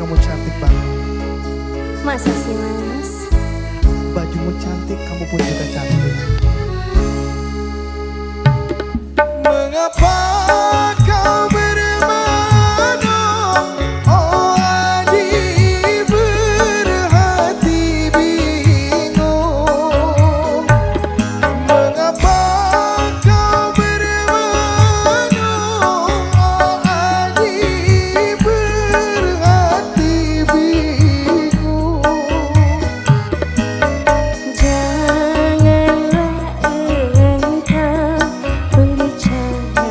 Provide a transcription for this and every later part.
kamu cantik banget. Masa sih mas? Bajumu cantik, kamu pun juga cantik. Mengapa kau bermenung, oh adik berhati bingung. Mengapa kau bermenung, oh adik berhati bingung. Janganlah engkau percaya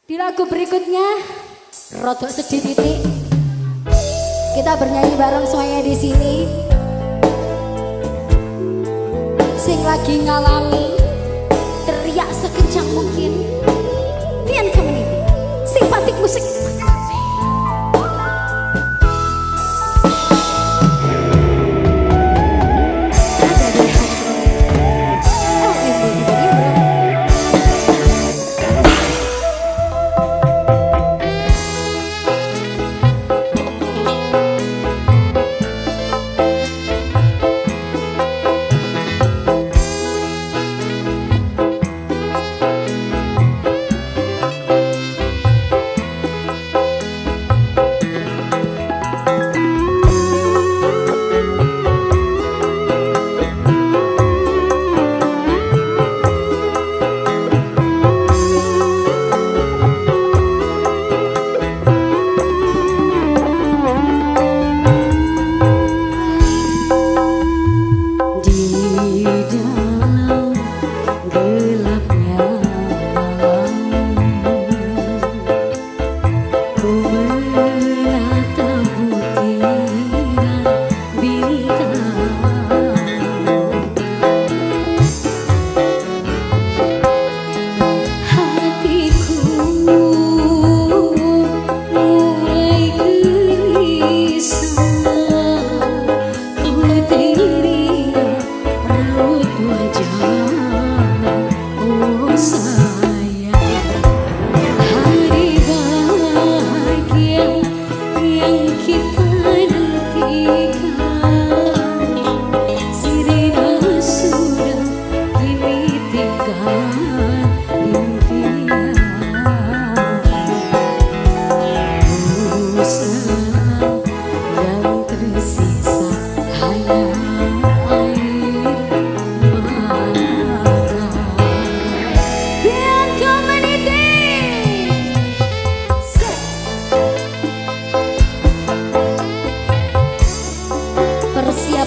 Di lagu berikutnya, rodok sedih titik. Kita bernyanyi bareng semuanya di sini. Sing lagi ngalami, teriak sekencang mungkin. Pian Community, simpatik musik.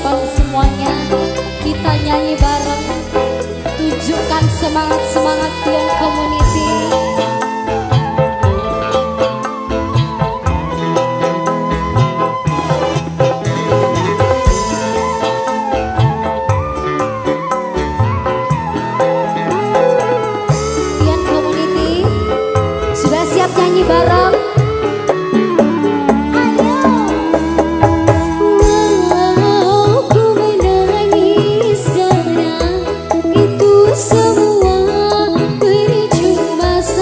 Semuanya kita nyanyi bareng, tunjukkan semangat-semangat Pian Community. Pian Community sudah siap nyanyi bareng? Semua percuma.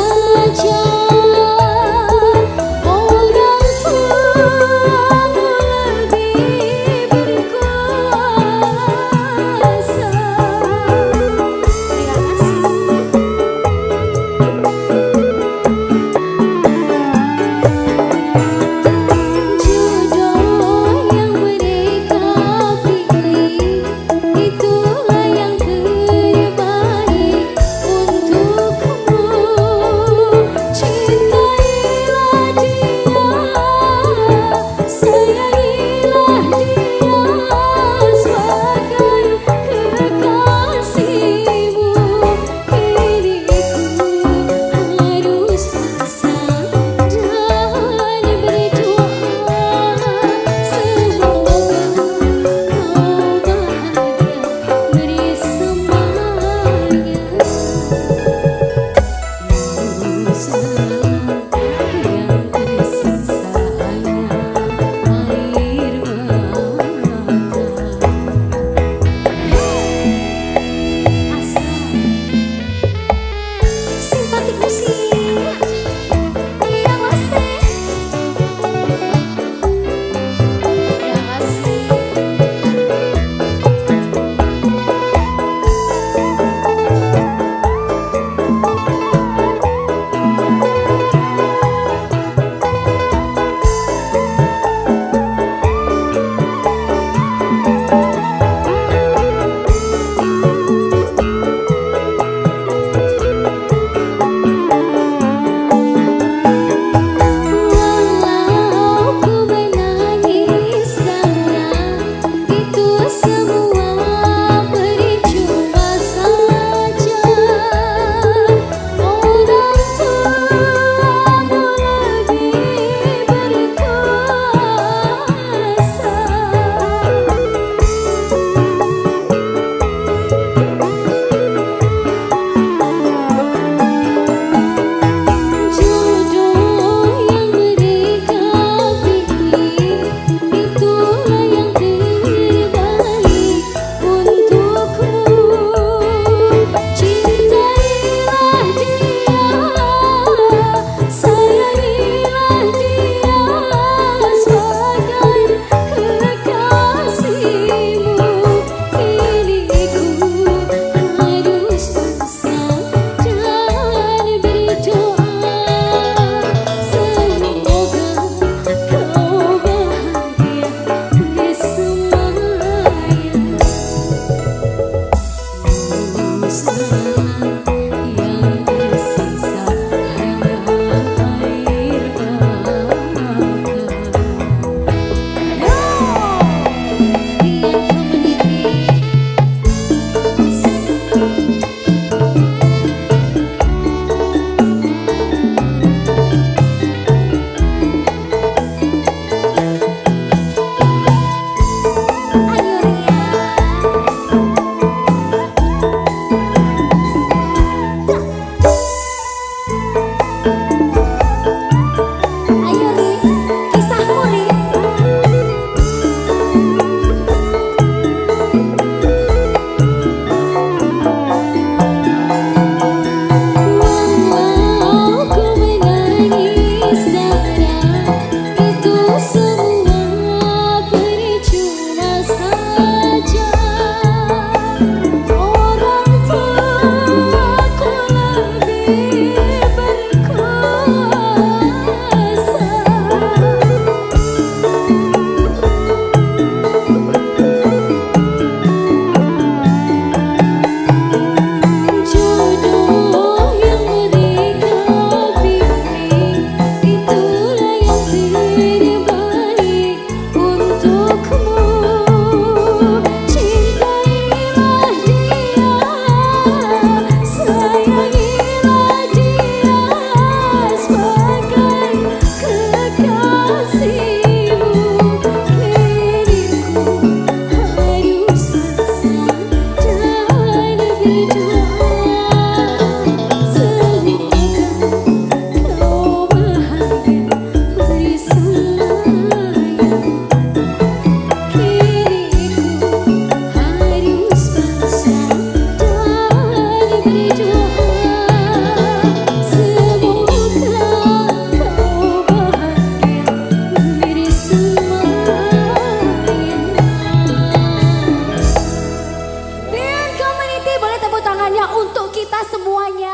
Untuk kita semuanya.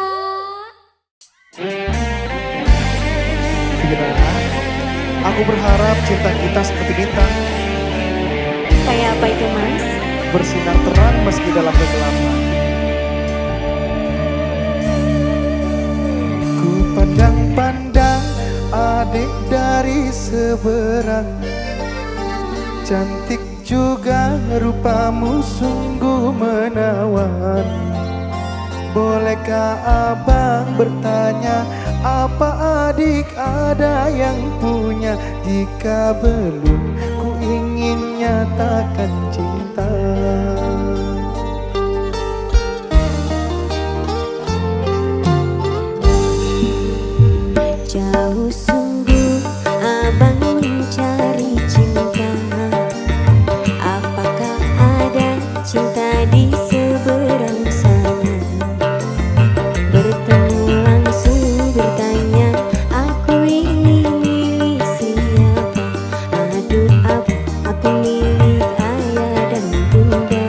Vira, aku berharap cinta kita seperti bintang, Kayak apa itu mas? bersinar terang meski dalam kegelapan. Ku pandang-pandang adik dari seberang, cantik juga rupamu sungguh menawan. Bolehkah abang bertanya, apa adik ada yang punya? Jika belum, ku ingin nyatakan cinta. Jauh sungguh abang mencari cinta. Apakah ada cinta di seberang sana? Bertemu langsung bertanya, aku ini milik siapa? Aduh aku milik ayah dan bunda.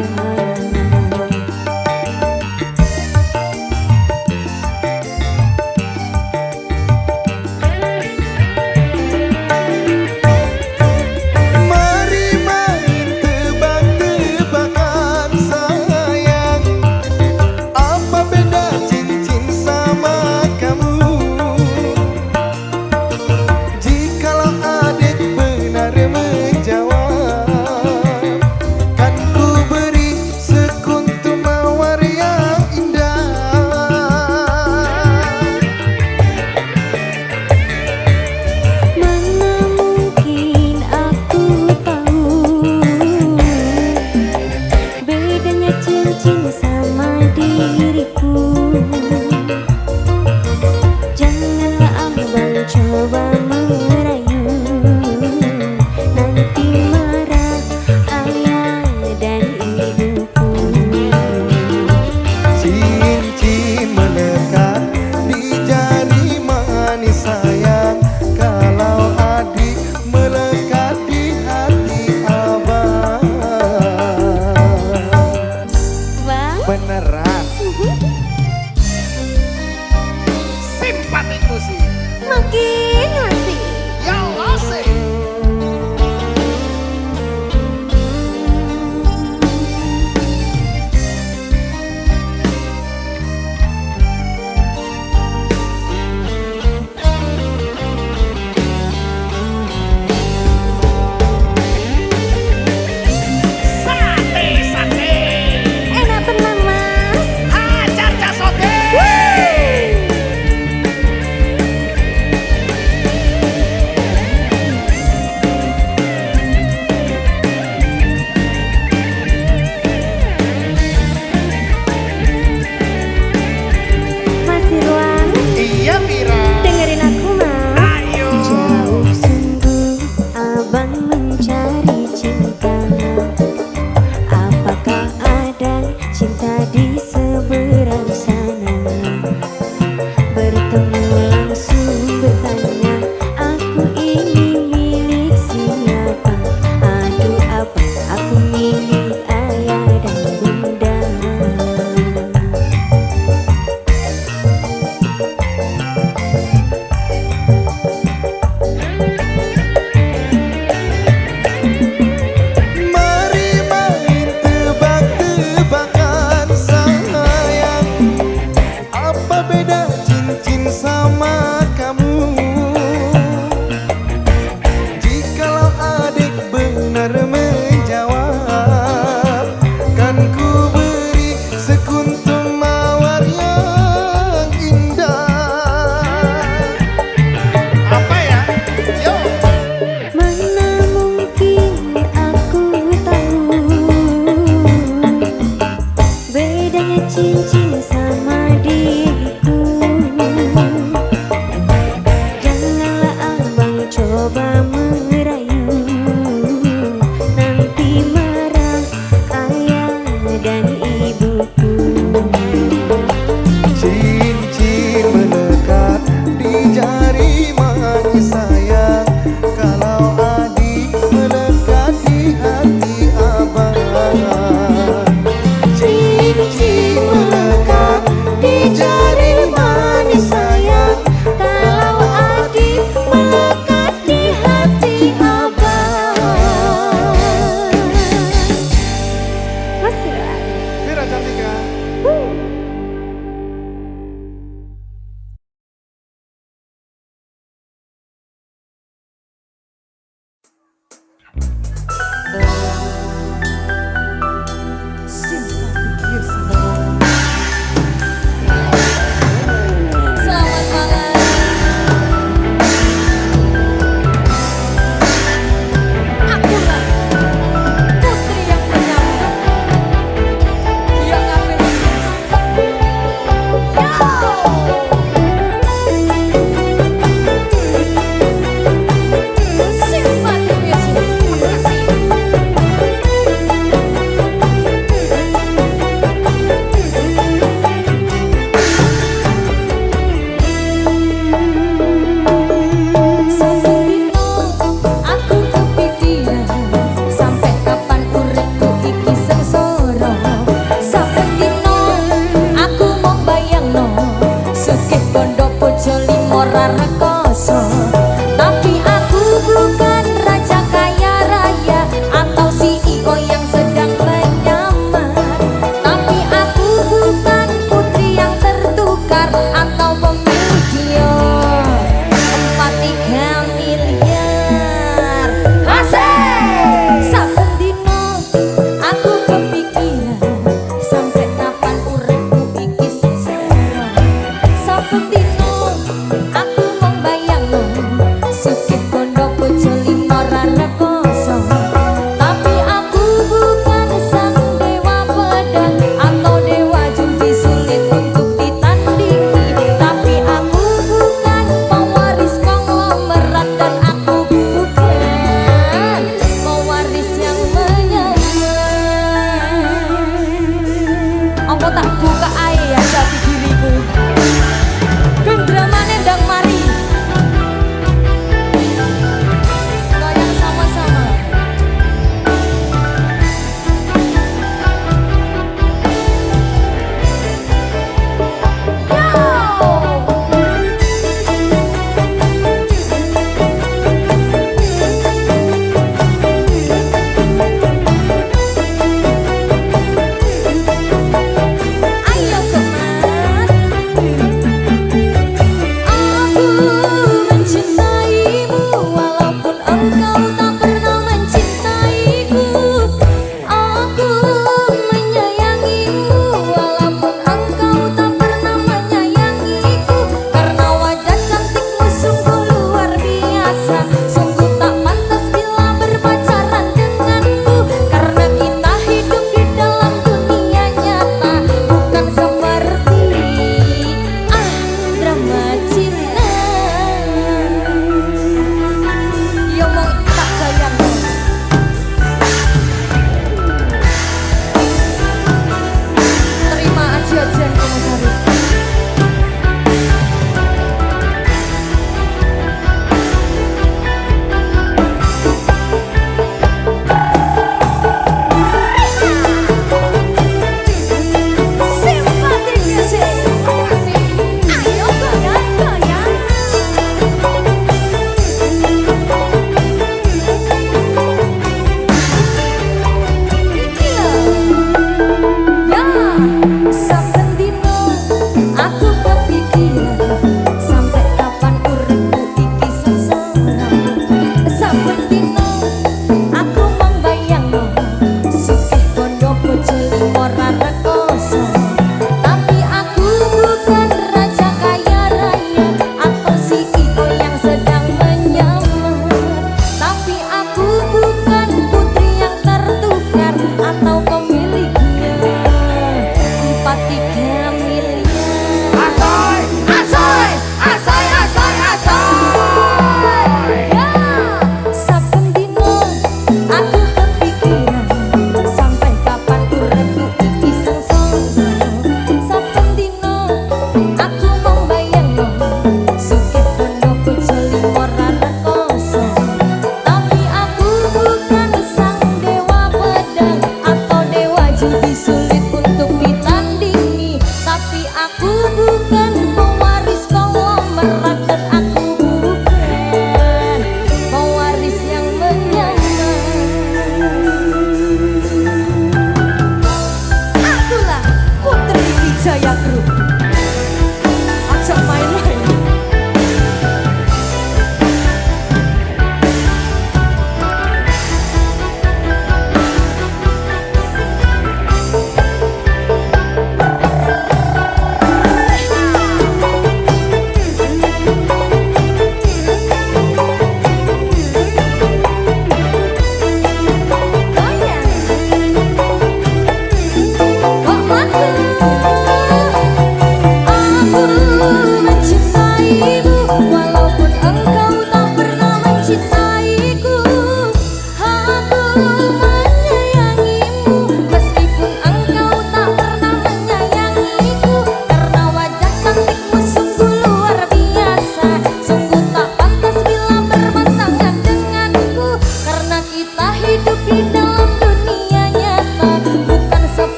Mari main tebak-tebakan sayang, apa beda cincin sama kamu? Jikalau adik benar menjawab, kan ku beri sekuntum mawar yang indah. Mana mungkin aku tahu bedanya cincin sama diriku. Janganlah abang coba merayu, nanti marah ayah dan ibuku. Cincin melekat di jari manis sayang, kalau adik melekat di hati abang. Bang, Beneran simpatiku sih. makin asik. Ya asik. Enak tenang mas. Mas Irwan, Iya Mira. dengerin aku mas. Jauh sungguh abang mencari cinta. Apakah ada cinta di seberang sana? Bertemu langsung bertanya, aku ini milik siapa? Aduh apa aku milik ayah dan bunda. Mari main tebak-tebakan sayang, apa beda cincin sama kamu? Jikalau adik benar menjawab, kan ku beri sekuntum mawar yang indah. Apa ya? Yo. Mana mungkin aku tahu bedanya cincin sama diriku. Janganlah abang coba merayu, nanti marah ayah dan ibuku. Cincin melekat di jari manis sayang, kalau adik melekat di hati abang. Cincin melekat di jari manis sayang, Kalau adik melekat di hati abang. Masih lah. Vira Cantika. Selamat malam. Akulah putri yang menyamar. Dia ngapain? Simpati aku kepikiran sampai kapan uripku iki sengsara. Saben dino aku mau bayangno sugih bondo bojo limo ra rekoso. Tapi aku bukan raja kaya raya atau CEO yang sedang menyamar. Tapi aku bukan putri yang tertukar atau pemilihan 4-3 miliar. Asik! Saben dino aku kepikiran sampai kapan uripku iki sengsara. Saben dino aku mung bayangno sugih bondo bojo limo ra rekoso. Tapi aku bukan sang dewa pedang atau dewa jumbi sulit untuk ditandingi. Tapi aku bukan pewaris konglomerat dan aku bukan pewaris yang menyamar. Apa tak buka ae ya jati diriku. Gendramane ndang mari. Goyang sama-sama. Ayo teman,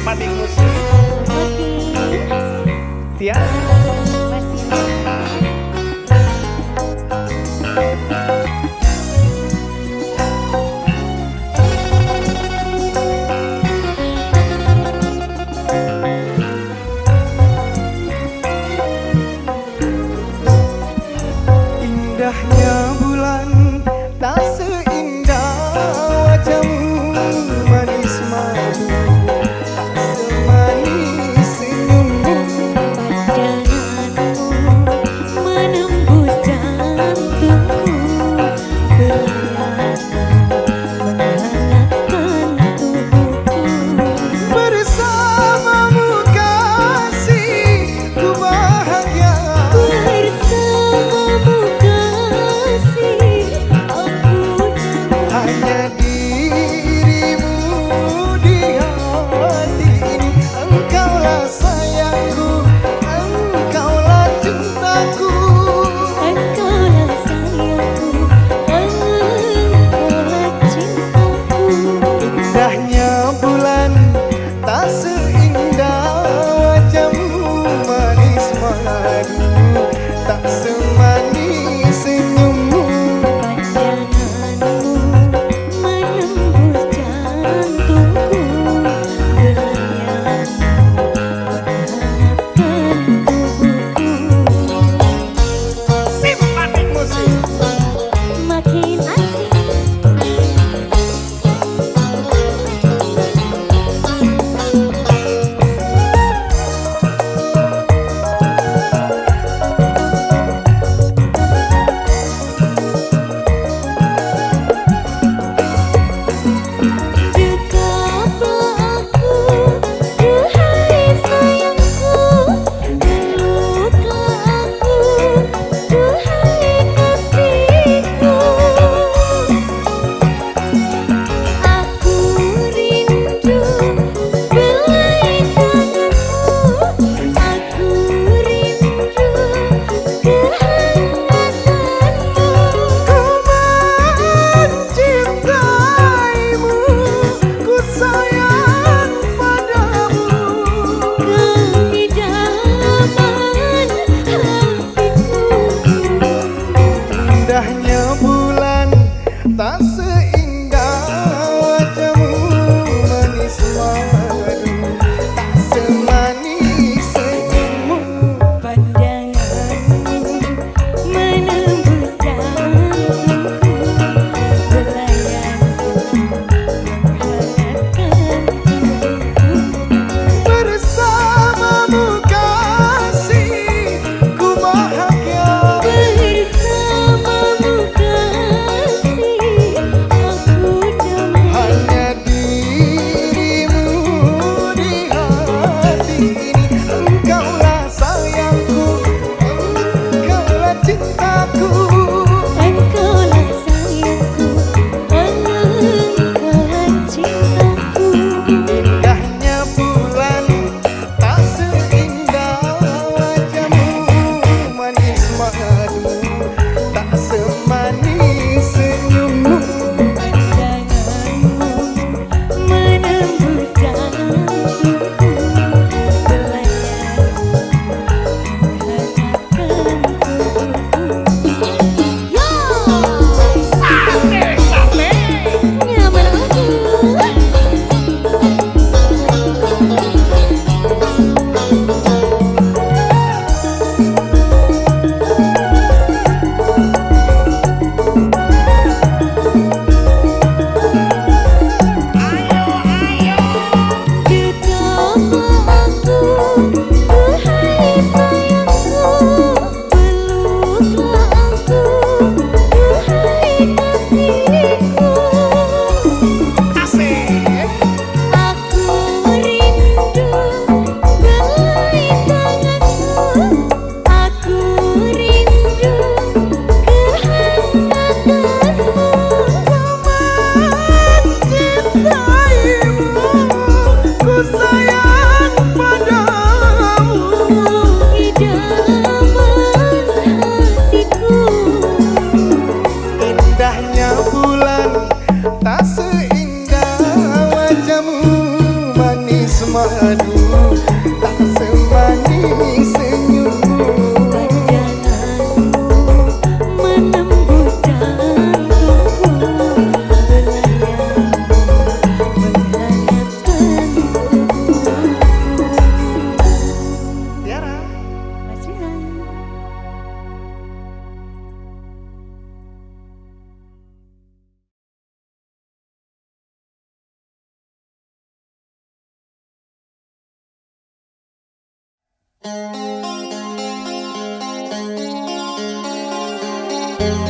Matik musik. Tia. Indahnya bulan tak seindah wajahmu, manis madu tak semanis senyummu. Pada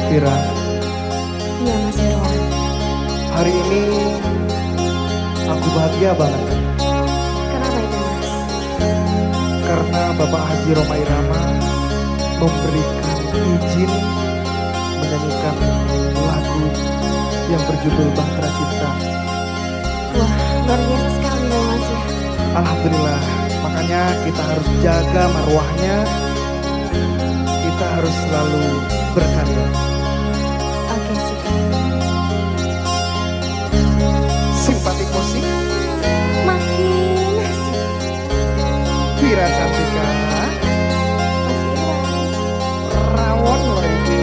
Vira, Iya Mas Irwan. hari ini aku bahagia banget Kenapa itu Mas? karena Bapak Haji Rhoma Irama memberikan izin menyanyikan lagu yang berjudul Bahtera Cinta. Wah, luar biasa sekali loh Mas ya. Alhamdulillah, makanya kita harus jaga marwahnya. Kita harus selalu berkarya. Oke sih. Simpatik musik, Makin asik. Vira Cantika, Mas Irwan. rawon lagi,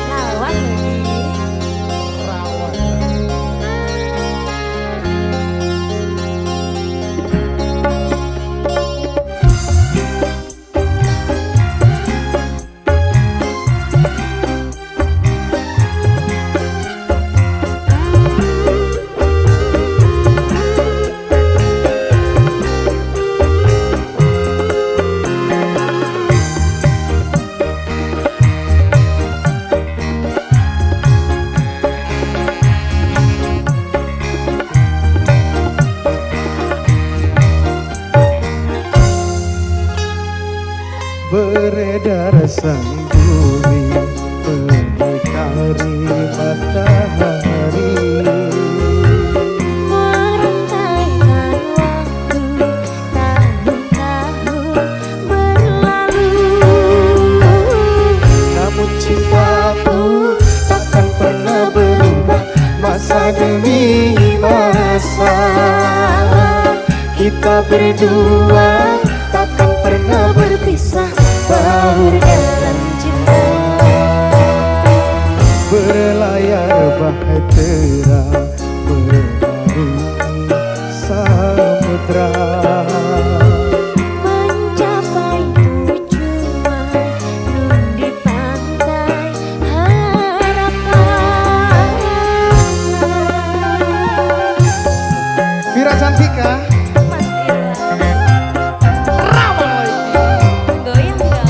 Lawan lagi. rawon. Beredar sang bumi mengitari matahari. Merantaikan waktu tahun-tahun berlalu. Namun cintaku takkan pernah berubah masa demi masa. Kita berdua takkan pernah berpisah, baur dalam cinta. Berlayar bahtera mengarungi samudra. Mencapai tujuan nun di pantai harapan. Vira Cantika, Mas Irwan. rawon lagi. Goyang dong.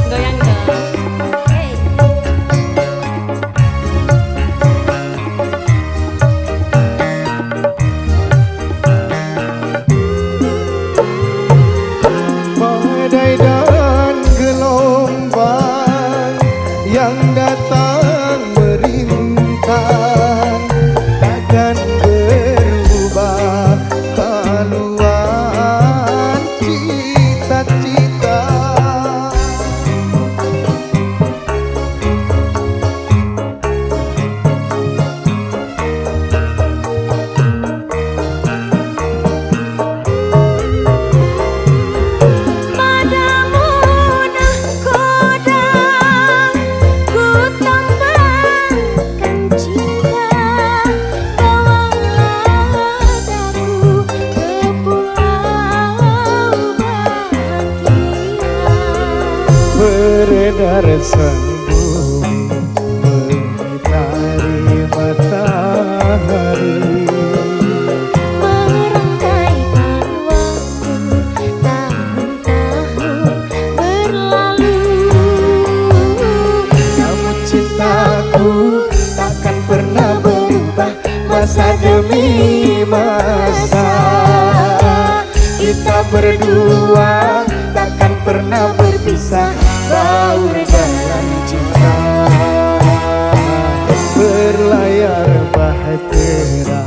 Goyang dong. Hey. Badai dan gelombang yang datang merintang takkan berubah haluan cita-cita. Padamu nahkoda ku tambahkan cinta. Bawalah daku ke pulau bahagia. Beredar sang bumi mengitari matahari. Merangkaikan waktu tahun-tahun berlalu. Namun cintaku takkan pernah berubah masa demi masa. Kita berdua takkan pernah berpisah, baur dalam cinta. Berlayar bahtera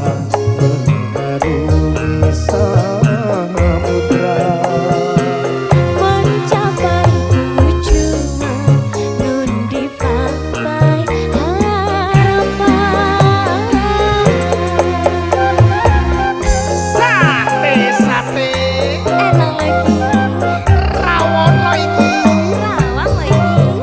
mengarungi samudra. Mencapai tujuan nun di pantai harapan. Sate, Enak lagi. rawon lagi. Rawang lagi.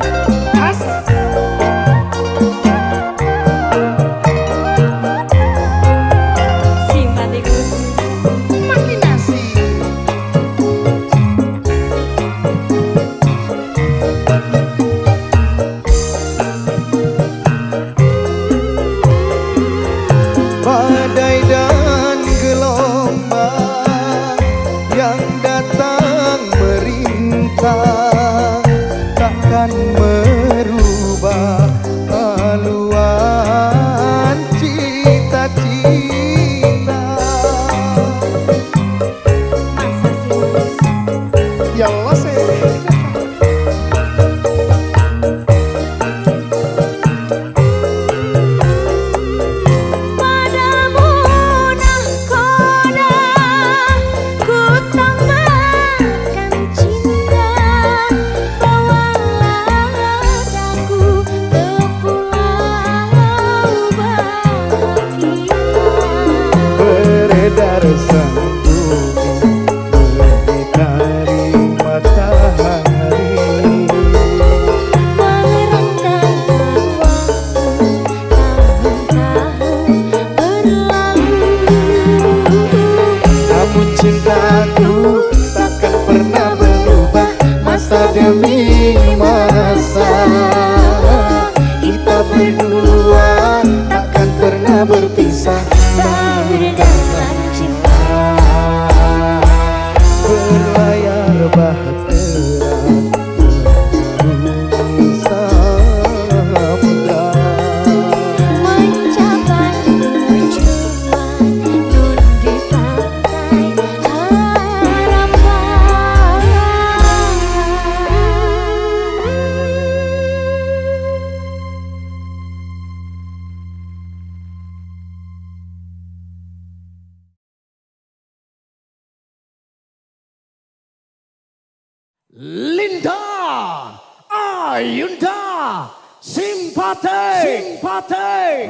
Linda Ayunda Simpati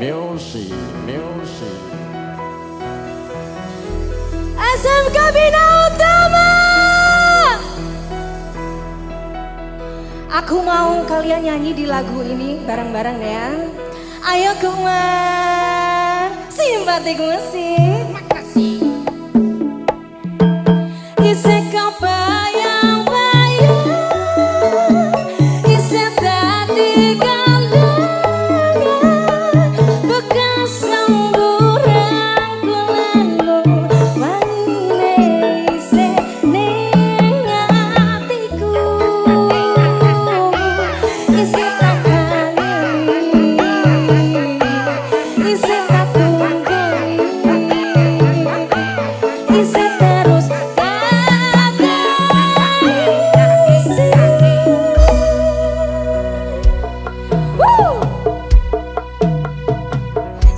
Music SMK Bina Utama. Aku mau kalian nyanyi di lagu ini bareng-bareng ya. Ayo kumar, simpati musik. Makasih. Isek kau bayang-bayang, isek tadi kandungan, bekas semburan kulanu, wanine isek ning atiku, isek tak kangen, isek tak tunggu, isek terus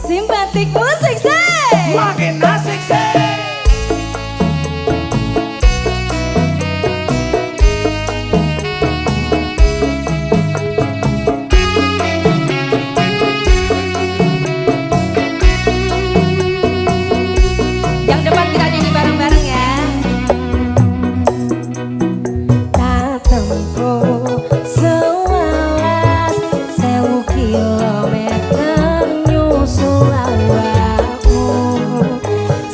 simpatik musik sih. makin asik sih. Yang depan kita nyanyi bareng-bareng ya. Tak tempuh sewelas 1000 kilometer nyusul awakmu,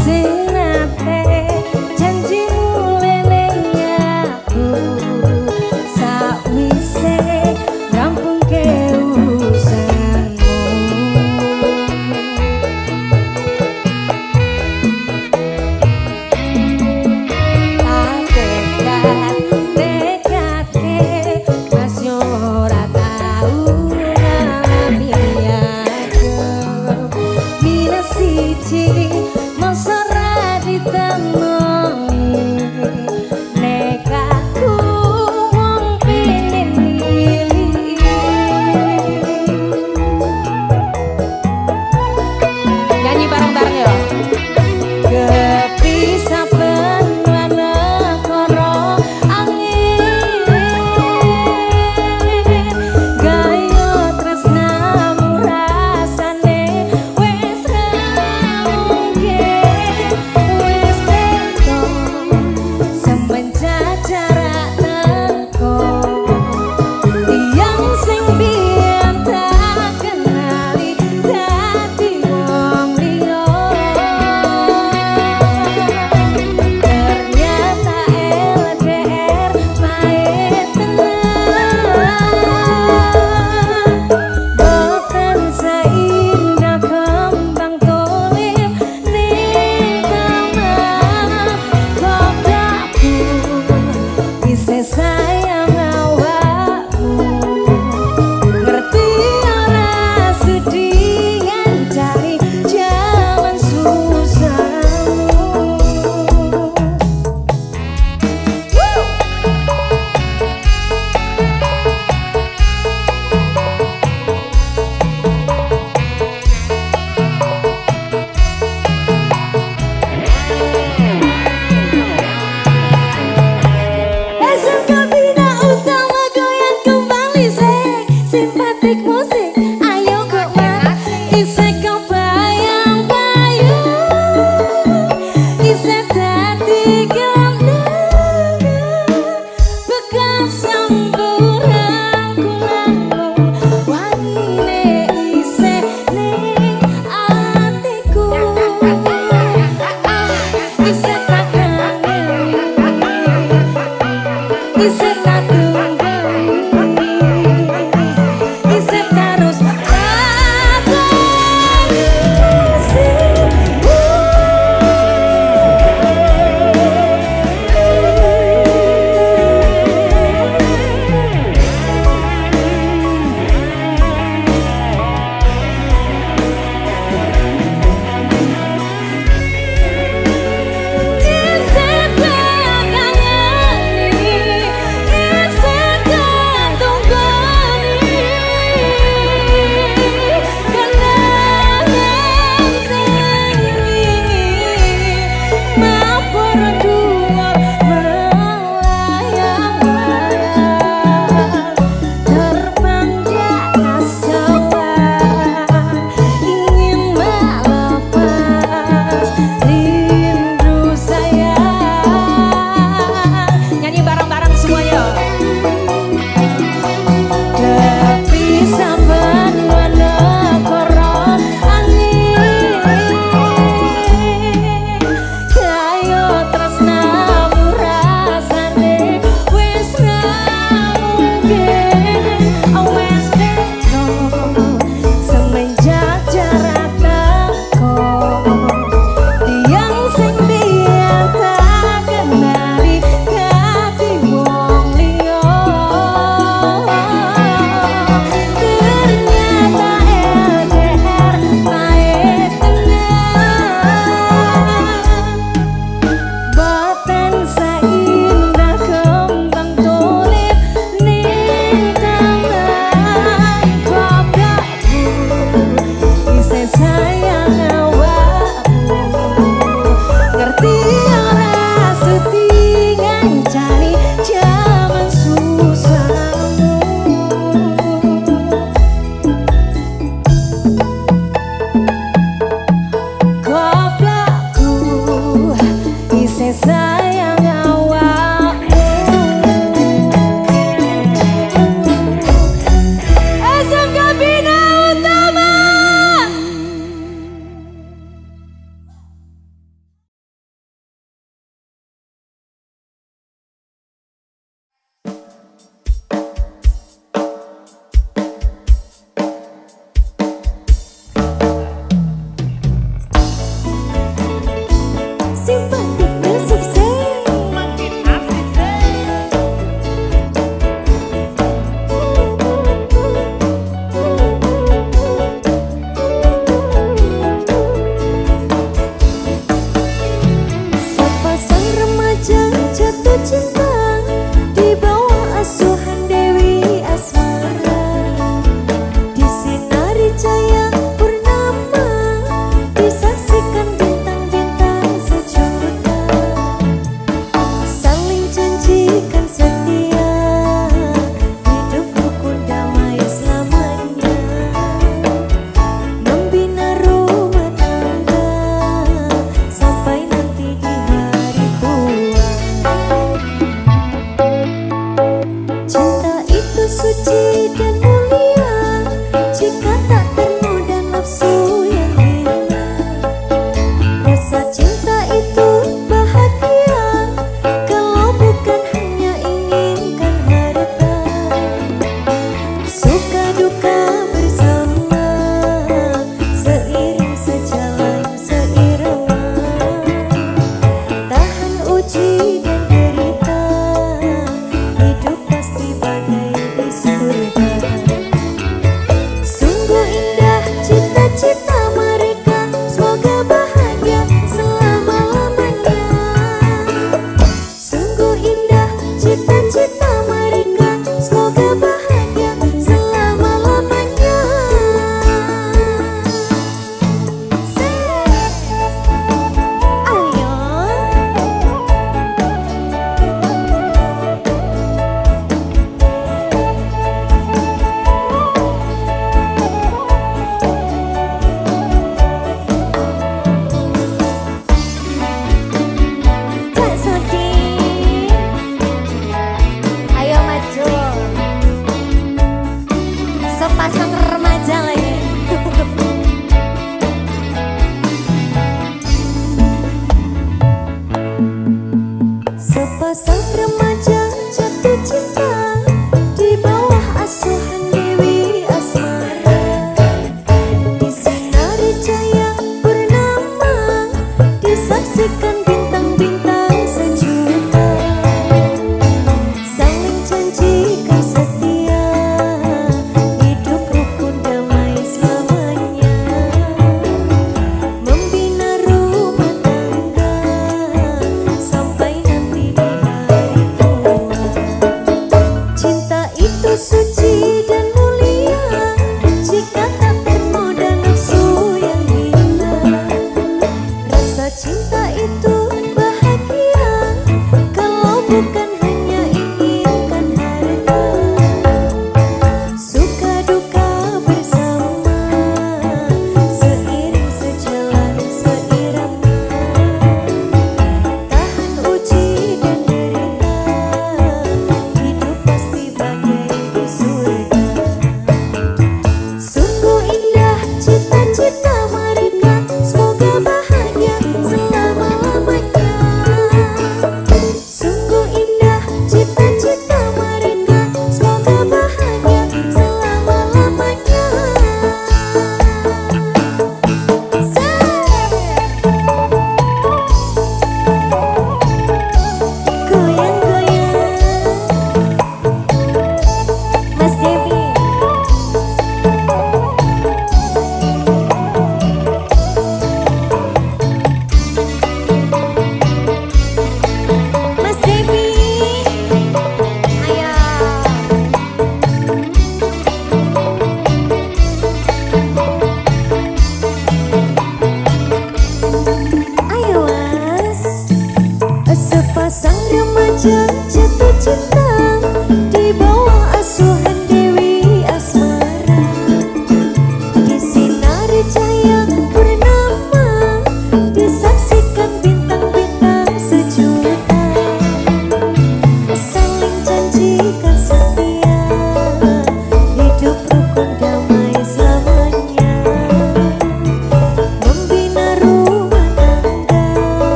sinate janjimu leneng aku, sakwise rampungke urusanmu. Tekadke masih ora tau ngamiake, mina siji masa ra ditemoni, nek aku wong pengen milih. Nyanyi bareng-bareng ya. Kepisah penwana koro angin, gayo tresnamu rasane wes rawo.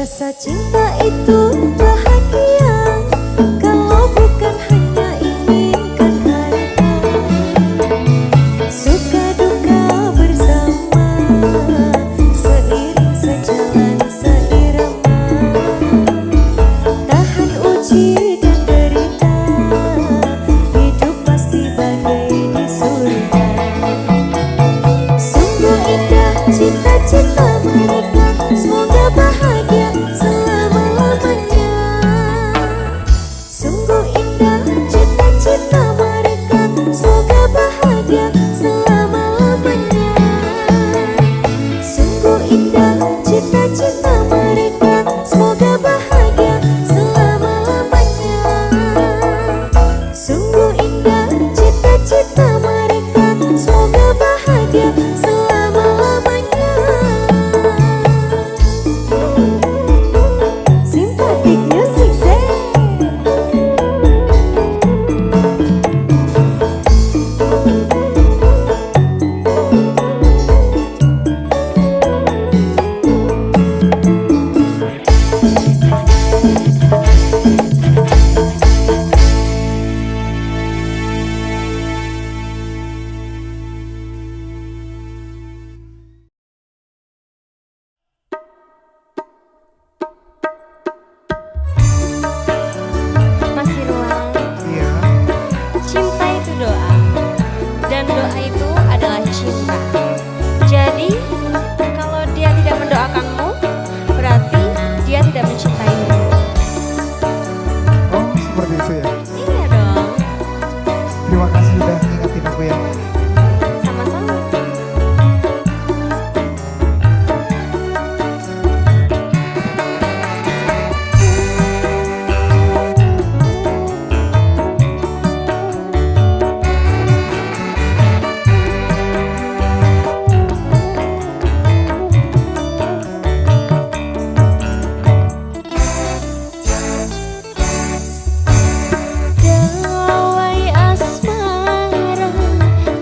Rasa cinta itu bahagia kalau bukan hanya inginkan harta. Suka duka bersama, seiring sejalan seirama. Tahan uji dan derita, hidup pasti bagai di surga. Sungguh indah cita-cita mereka, semoga bahagia selama-lamanya. Sungguh indah cita-cita mereka, semoga bahagia selama-lamanya. Sungguh indah cita-cita mereka, semoga bahagia selama-lamanya. Sungguh indah cita-cita mereka, semoga bahagia selama-lamanya. Simpatik Music Zone. Mas Irwan, Iya. cinta itu doa, dan doa itu adalah cinta. Jadi, kalau dia tidak mendoakanmu, berarti dia tidak mencintaimu. Oh, seperti itu ya. Iya dong, Terima kasih udah ngingetin aku ya. sama-sama. Gawai asmara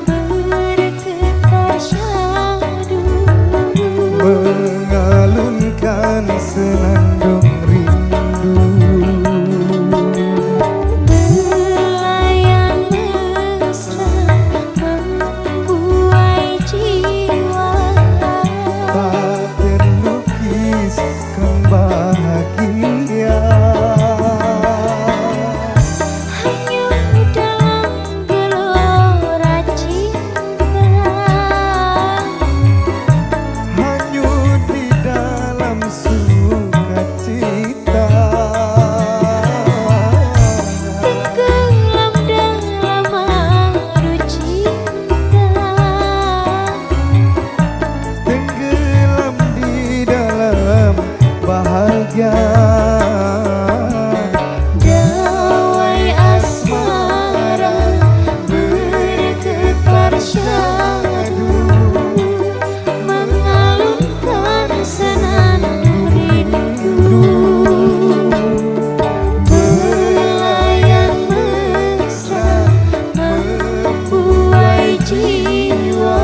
bergetar syadu, Mengalunkan senandung rindu. belayan mesra membuai jiwa. Tak terlukiskan bahagia. Hanya dalam gelora cinta, Hanyut di dalam sukacita. tenggelam dalam madu cinta. Tenggelam di dalam bahagia. Gawai asmara bergetar syadu, mengalunkan senandung rindu. Belayan mesra membuai jiwa,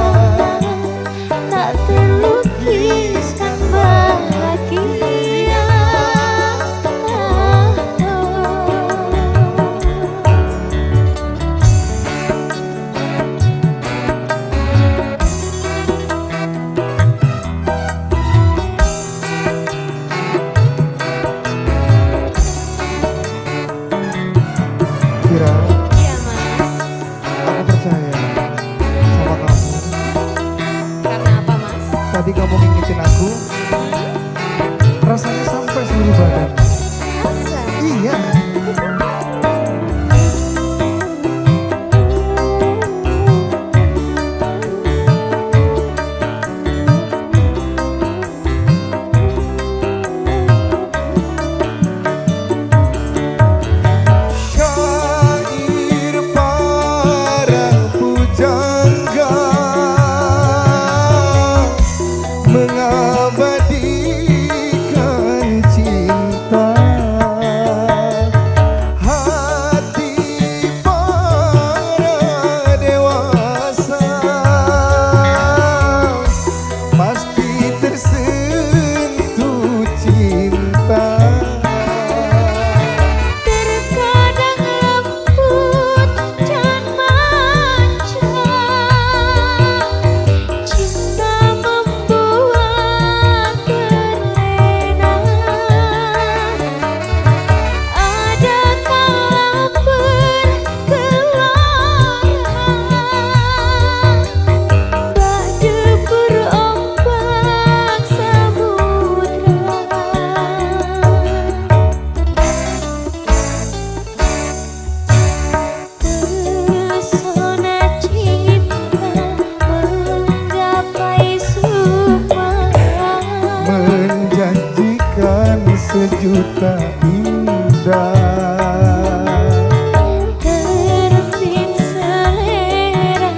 tak terlukiskan bahagia. sejuta indah. Terbit selera,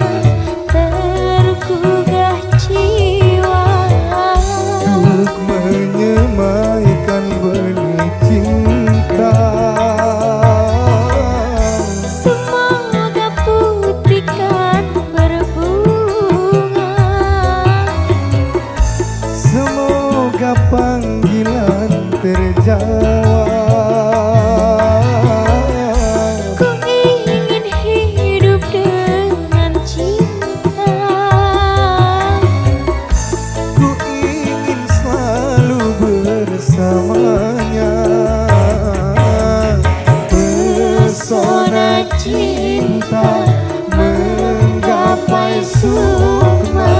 tergugah jiwa, Untuk menyemaikan benih cinta. semoga putihkan berbunga, Semoga panggilan terjawab. ku ingin hidup dengan cinta. Ku ingin selalu bersamanya. Pesona cinta menggapai sukma,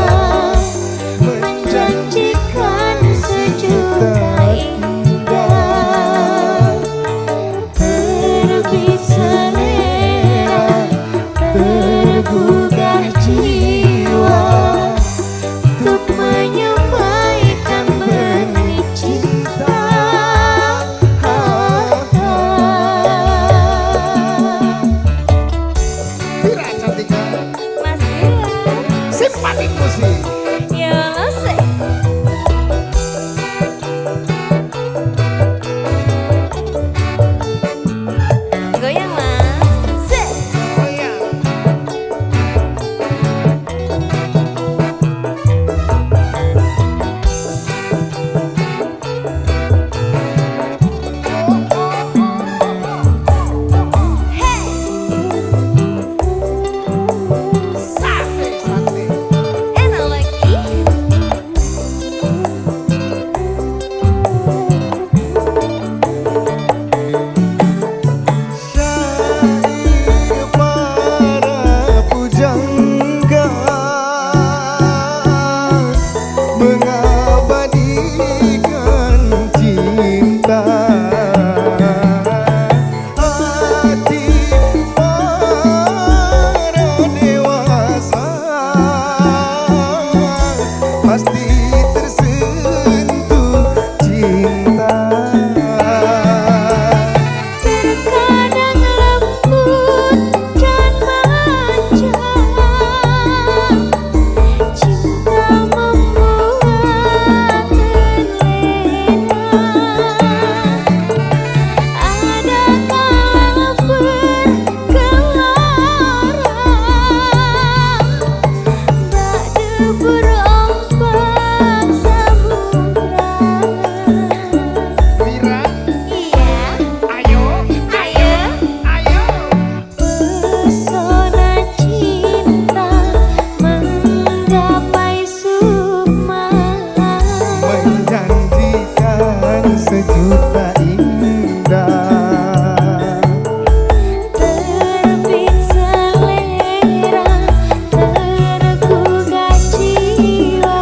Menjanjikan sejuta indah. terbit selera, tergugah jiwa, untuk menyemaikan benih cinta. Pira cantika. Mas Ira, Simpatik musik. ya lo sih. Goyang mas, sih. Enak lagi. Syair para pujangga mengabadikan cinta. Hati para dewasa pasti tersentuh cinta. Terkadang lembut dan manja, cinta membuat terlena. Ada kala bergelora, bak debur ombak samudra. Pira. Iya, Ayo. ayo. Ayo. Pesona cinta menggapai sukma, Menjanjikan sejuta indah. terbit selera, tergugah jiwa,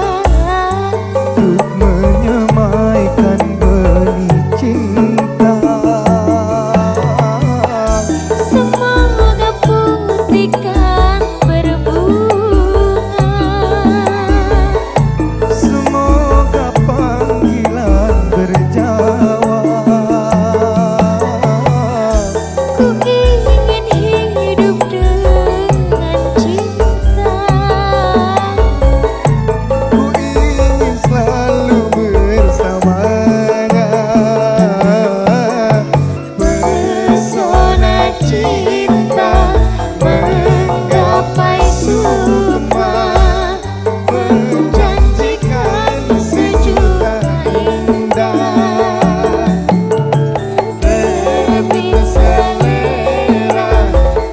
Untuk menyemaikan benih cinta. semoga putihkan berbunga, Semoga panggilan terjawab. ku ingin hidup dengan cinta. Ku ingin selalu bersamanya. Pesona cinta menggapai sukma, menjanjikan sejuta indah. Terbit selera,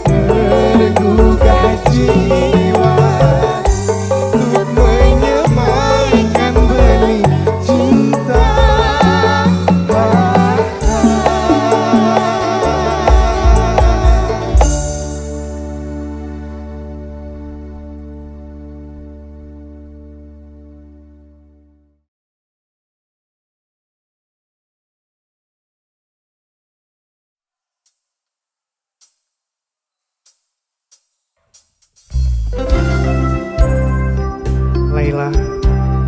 Tergugah jiwa untuk menyemaikan benih cinta.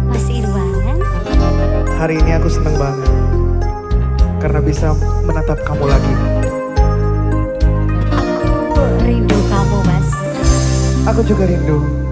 Mas Irwan, Hari ini aku seneng banget karena bisa menatap kamu lagi. Aku rindu kamu, Mas. Aku juga rindu.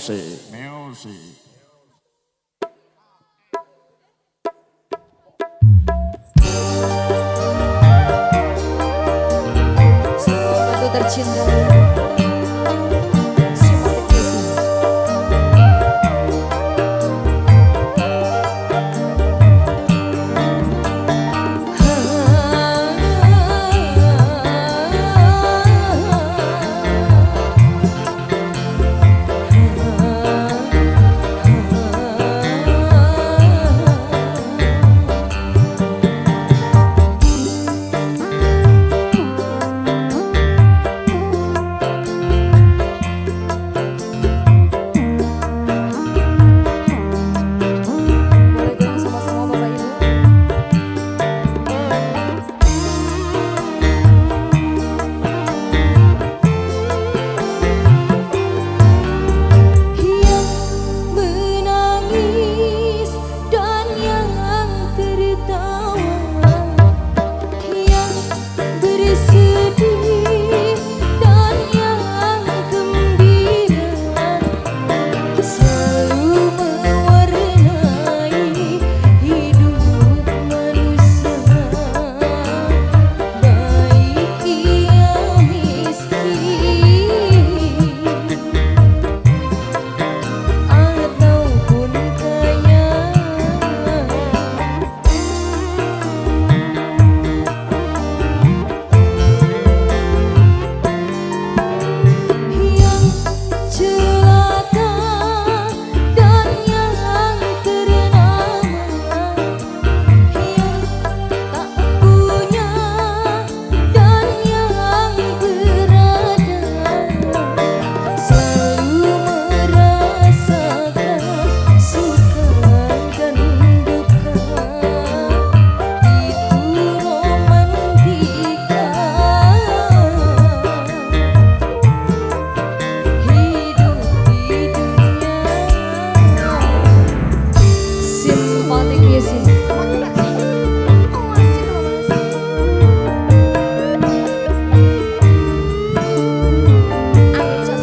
Music. Batu tercinta. Simpatik Desi. Boleh goyang sama-sama Bapak Ibu. Yang menangis dan yang tertawa, yang bersedih dan yang gembira, selalu mewarnai hidup manusia, baik ia miskin ataupun kaya. Yang celaka dan yang ternama, yang tak punya dan yang berada, selalu merasakan suka dan duka. Itu romantika hidup di dunia. Simpatik Music. Ayo Cak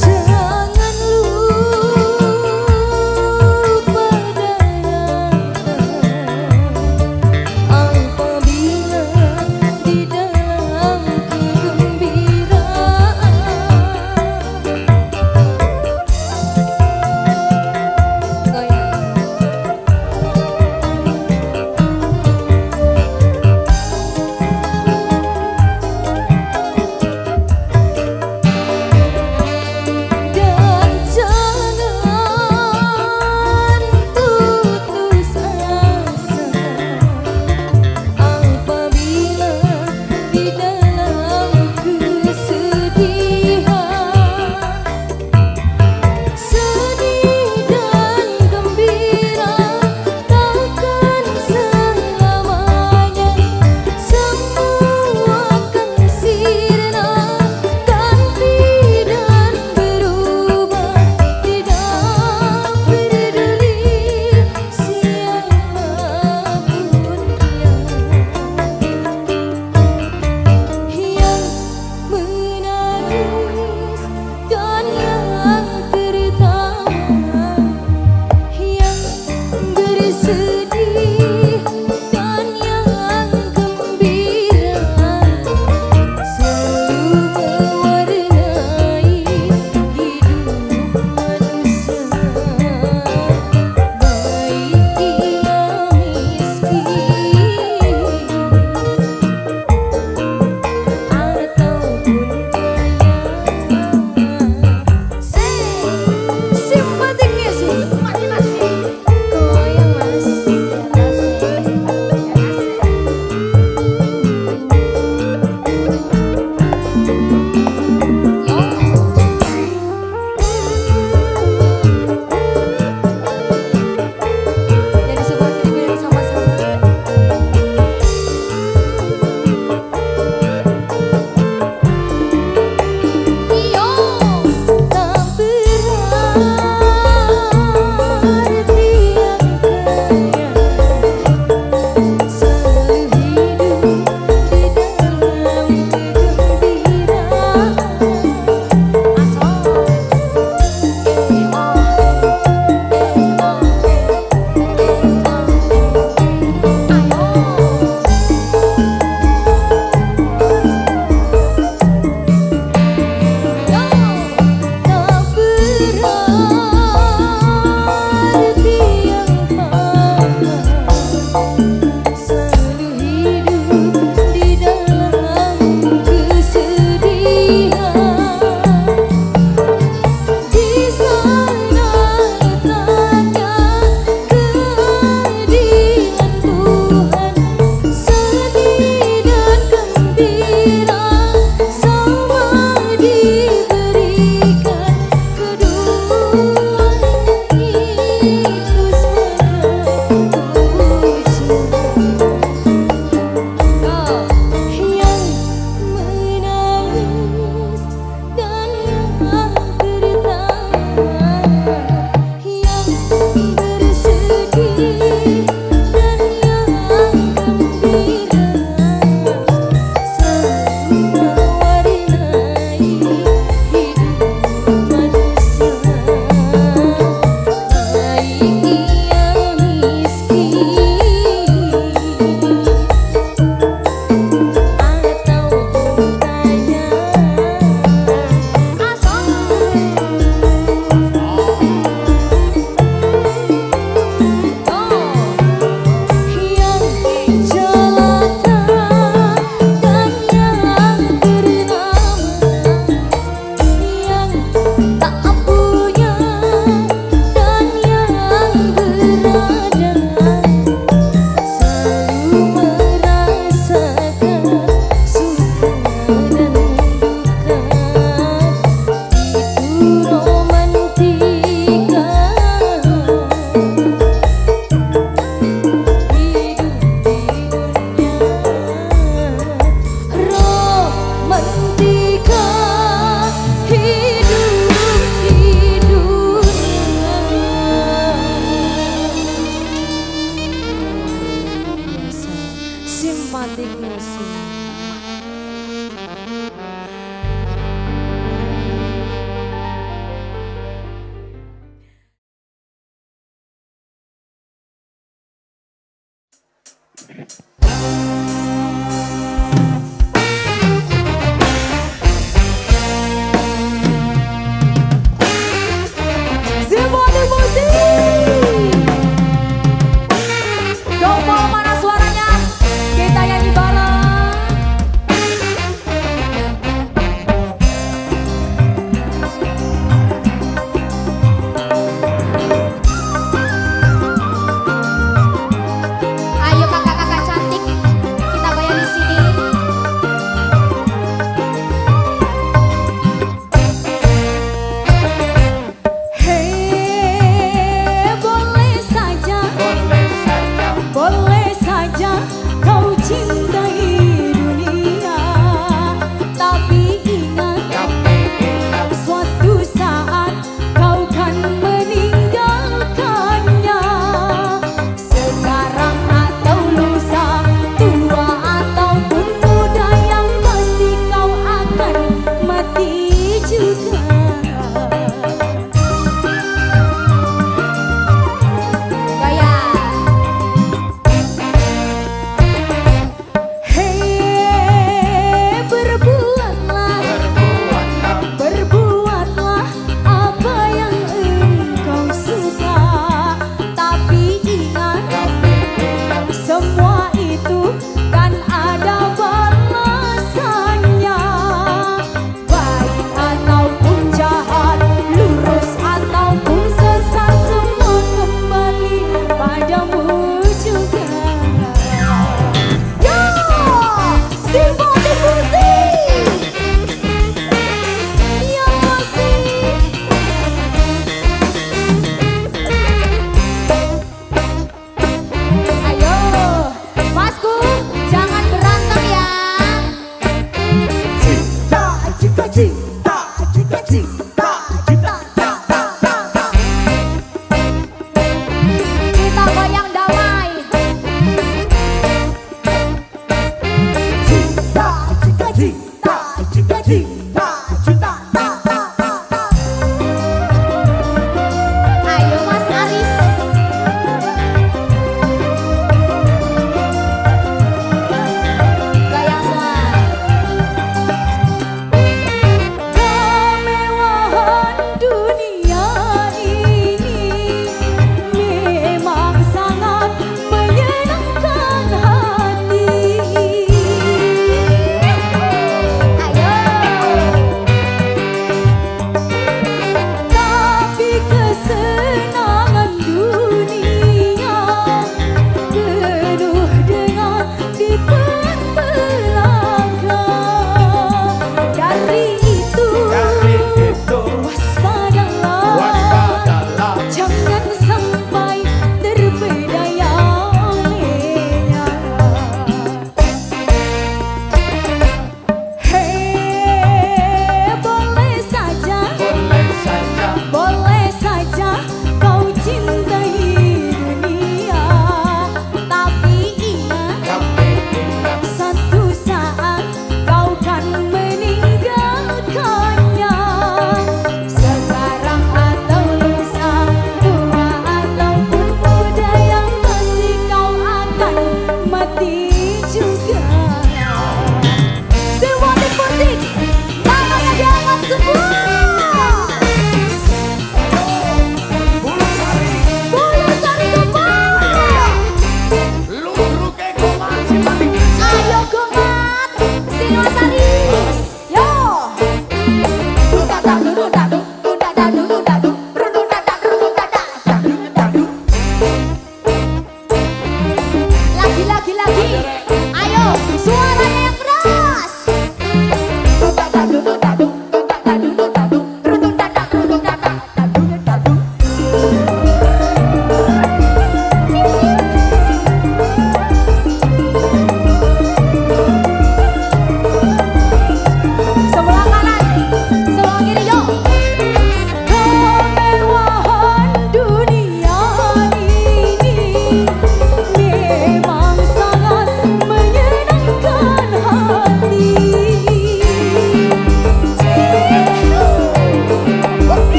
Jangan lupa datang apabila di dalam kegembiraan. Dan jangan putus asa apabila di dalam kesedihan, sedih dan gembira takkan selamanya, semua akan sirna, ganti dan berubah, tidak peduli siapapun yang menangis dan yang tertawa, yang bersedih dan yang gembira, selalu mewarnai hidup manusia, baik ia miskin ataupun kaya. Simpatik Music. Goyang Mas. Jadi sebuah kita goyang sama-sama.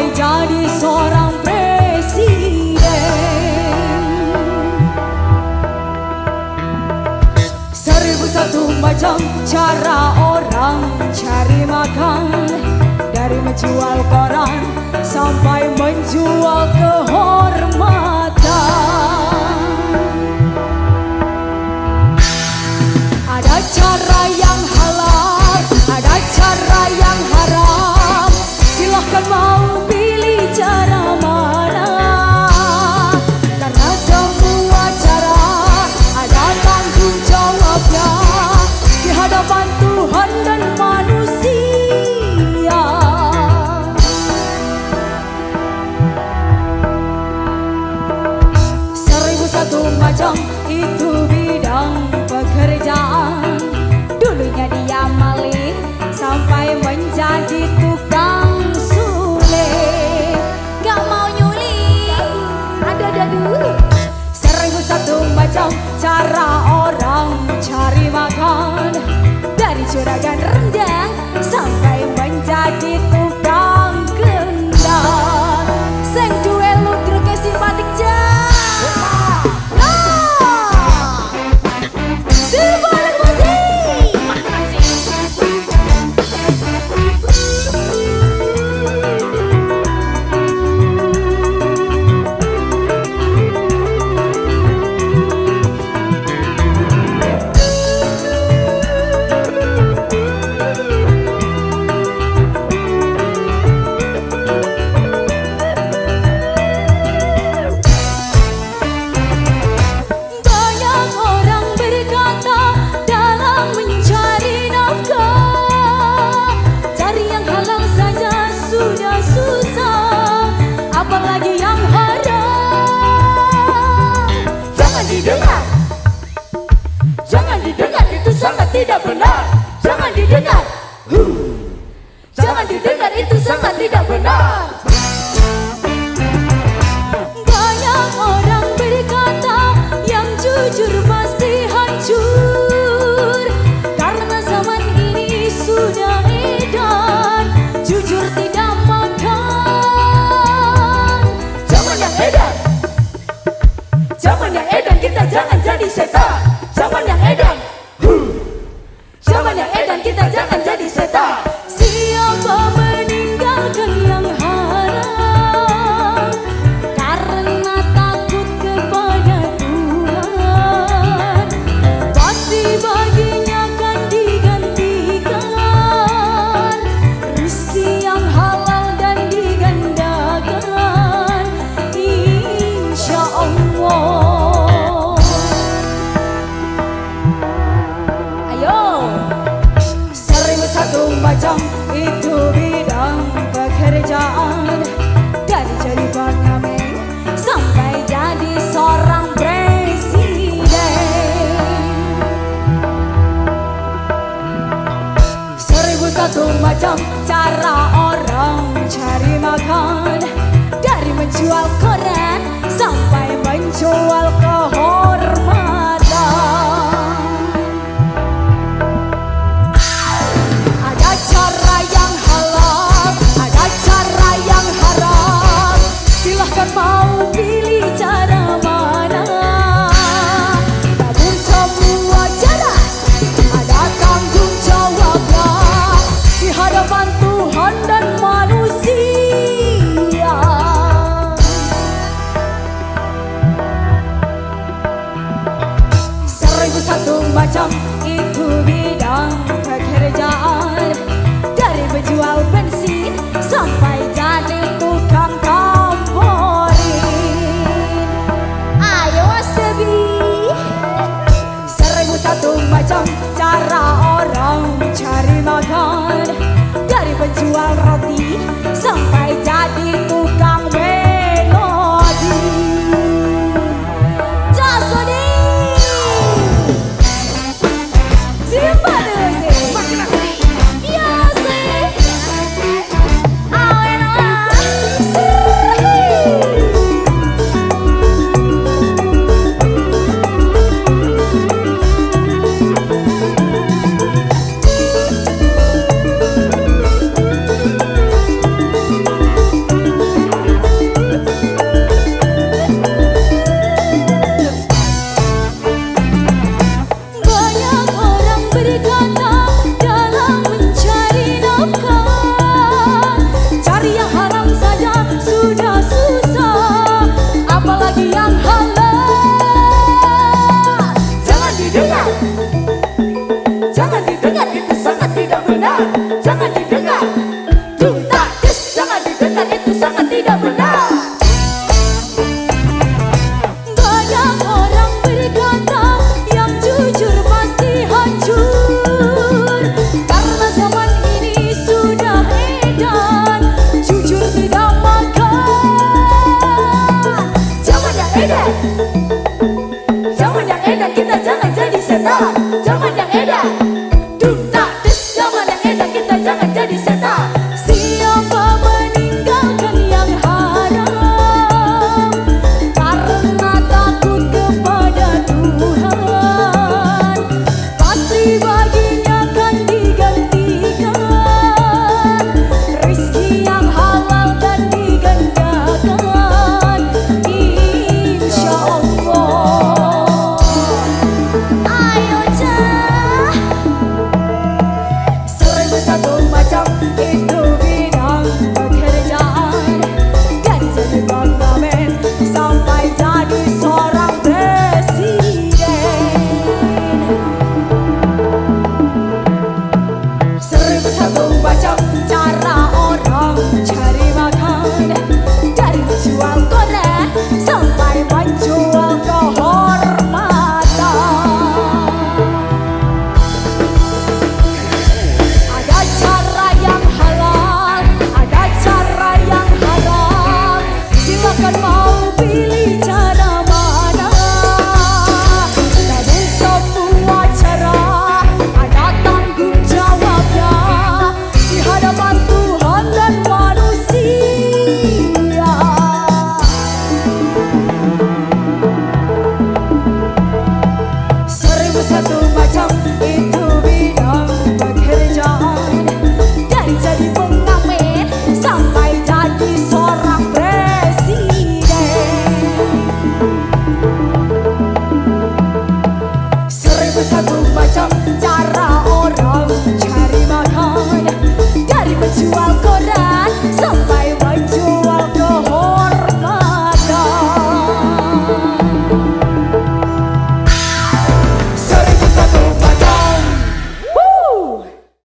sampai jadi seorang presiden. 1001 macam cara orang cari makan, dari menjual koran sampai menjual kehormatan. Ada cara yang halal, ada cara yang haram. Silahkan mau pilih cara mana, karena semua cara ada tanggung jawabnya di hadapan Tuhan dan manusia. 1001 macam itu bidang pekerjaan. Dulunya dia maling sampai menjadi tukang suling. Gak mau nyuling, ada dulu. 1001 macam cara orang cari makan, dari juragan rendang sampai menjadi tukang kendang. Sing duwe ludruk simpatik jan. Sebaliknya tidak benar, jangan didengar. Jangan didengar, itu sangat tidak benar. Banyak orang berkata yang jujur pasti hancur, karena zaman ini sudah edan, jujur tidak makan. Zaman yang edan, zaman yang edan, kita jangan jadi setan. Zaman yang edan, zaman yang edan, kita jangan jadi setan. Siapa meninggalkan yang haram karena takut kepada Tuhan, pasti baginya akan digantikan rezeki yang halal dan digandakan, insya Allah. Macam itu bidang pekerjaan, dari jadi pengamen sampai jadi seorang presiden. 1001 macam cara orang cari makan, dari menjual koran sampai menjual kehormatan. Cara yang halal, ada cara yang haram. Silahkan mau pilih cara mana, namun semua cara ada tanggung jawabnya di hadapan Tuhan dan manusia. 1001 macam itu bidang pekerjaan, dari menjual bensin sampai jadi tukang kompori. setan. Zaman yang